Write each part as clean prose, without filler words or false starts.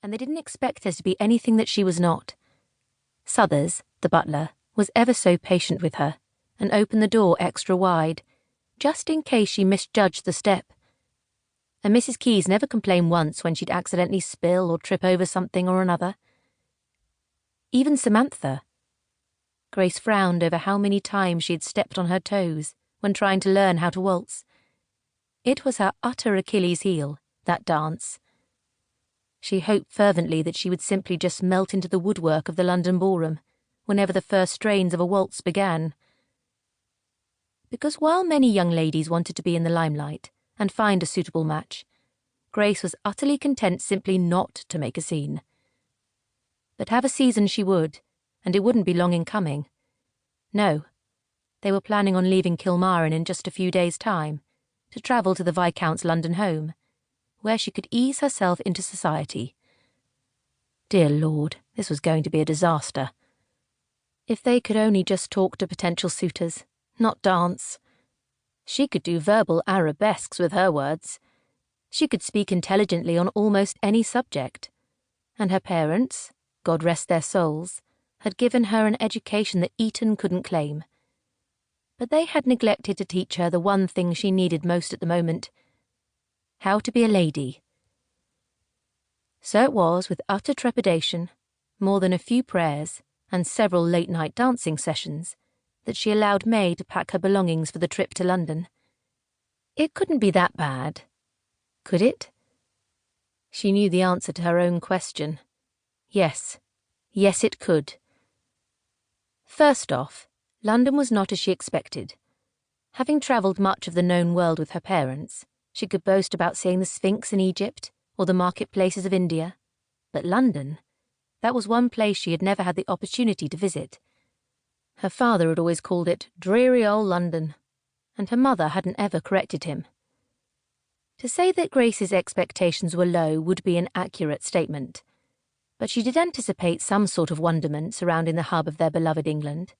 and they didn't expect her to be anything that she was not. Southers, the butler, was ever so patient with her, and opened the door extra wide, just in case she misjudged the step. And Mrs. Keyes never complained once when she'd accidentally spill or trip over something or another. Even Samantha. Grace frowned over how many times she had stepped on her toes when trying to learn how to waltz. It was her utter Achilles heel, that dance. She hoped fervently that she would simply just melt into the woodwork of the London ballroom whenever the first strains of a waltz began. Because while many young ladies wanted to be in the limelight and find a suitable match, Grace was utterly content simply not to make a scene. But have a season she would, and it wouldn't be long in coming. No, they were planning on leaving Kilmartin in just a few days' time, to travel to the Viscount's London home, where she could ease herself into society. Dear Lord, this was going to be a disaster. If they could only just talk to potential suitors, not dance. She could do verbal arabesques with her words. She could speak intelligently on almost any subject. And her parents, God rest their souls, had given her an education that Eton couldn't claim. But they had neglected to teach her the one thing she needed most at the moment: how to be a lady. So it was with utter trepidation, more than a few prayers, and several late-night dancing sessions, that she allowed May to pack her belongings for the trip to London. It couldn't be that bad, could it? She knew the answer to her own question. Yes, it could. First off, London was not as she expected. Having travelled much of the known world with her parents, she could boast about seeing the Sphinx in Egypt or the marketplaces of India. But London, that was one place she had never had the opportunity to visit. Her father had always called it dreary old London, and her mother hadn't ever corrected him. To say that Grace's expectations were low would be an accurate statement, but she did anticipate some sort of wonderment surrounding the hub of their beloved England.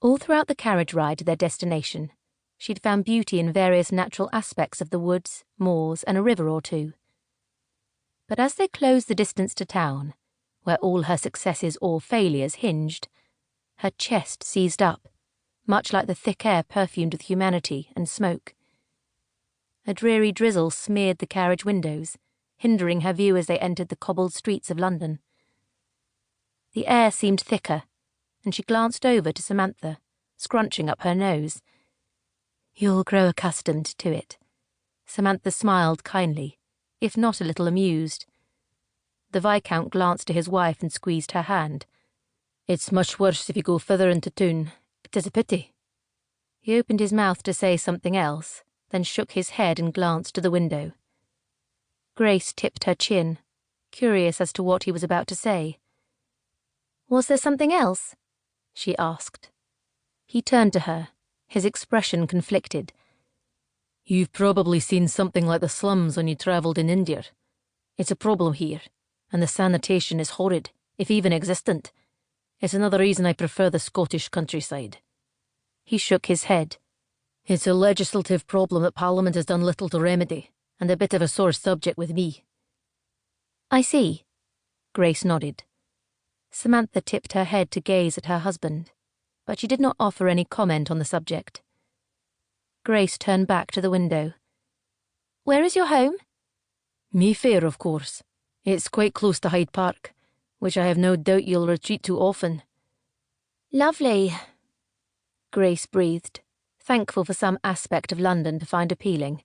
All throughout the carriage ride to their destination, she'd found beauty in various natural aspects of the woods, moors, and a river or two. But as they closed the distance to town, where all her successes or failures hinged, her chest seized up, much like the thick air perfumed with humanity and smoke. A dreary drizzle smeared the carriage windows, hindering her view as they entered the cobbled streets of London. The air seemed thicker, and she glanced over to Samantha, scrunching up her nose. "You'll grow accustomed to it." Samantha smiled kindly, if not a little amused. The Viscount glanced to his wife and squeezed her hand. "It's much worse if you go further into town. It is a pity." He opened his mouth to say something else, then shook his head and glanced to the window. Grace tipped her chin, curious as to what he was about to say. "Was there something else?" she asked. He turned to her, his expression conflicted. "You've probably seen something like the slums when you travelled in India. It's a problem here, and the sanitation is horrid, if even existent. It's another reason I prefer the Scottish countryside." He shook his head. "It's a legislative problem that Parliament has done little to remedy, and a bit of a sore subject with me." "I see." Grace nodded. Samantha tipped her head to gaze at her husband, but she did not offer any comment on the subject. Grace turned back to the window. "Where is your home?" "Mayfair, of course. It's quite close to Hyde Park, which I have no doubt you'll retreat to often." "Lovely," Grace breathed, thankful for some aspect of London to find appealing.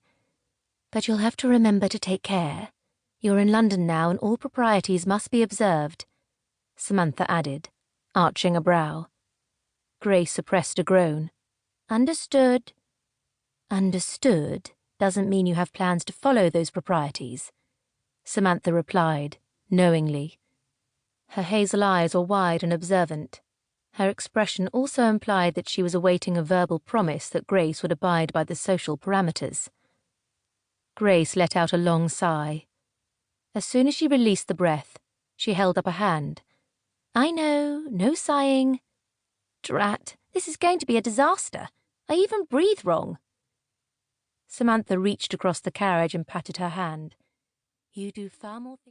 "But you'll have to remember to take care. You're in London now, and all proprieties must be observed," Samantha added, arching a brow. Grace suppressed a groan. "Understood." "Understood doesn't mean you have plans to follow those proprieties," Samantha replied, knowingly. Her hazel eyes were wide and observant. Her expression also implied that she was awaiting a verbal promise that Grace would abide by the social parameters. Grace let out a long sigh. As soon as she released the breath, she held up a hand. "I know, no sighing." "Drat, this is going to be a disaster. I even breathe wrong." Samantha reached across the carriage and patted her hand. "You do far more things."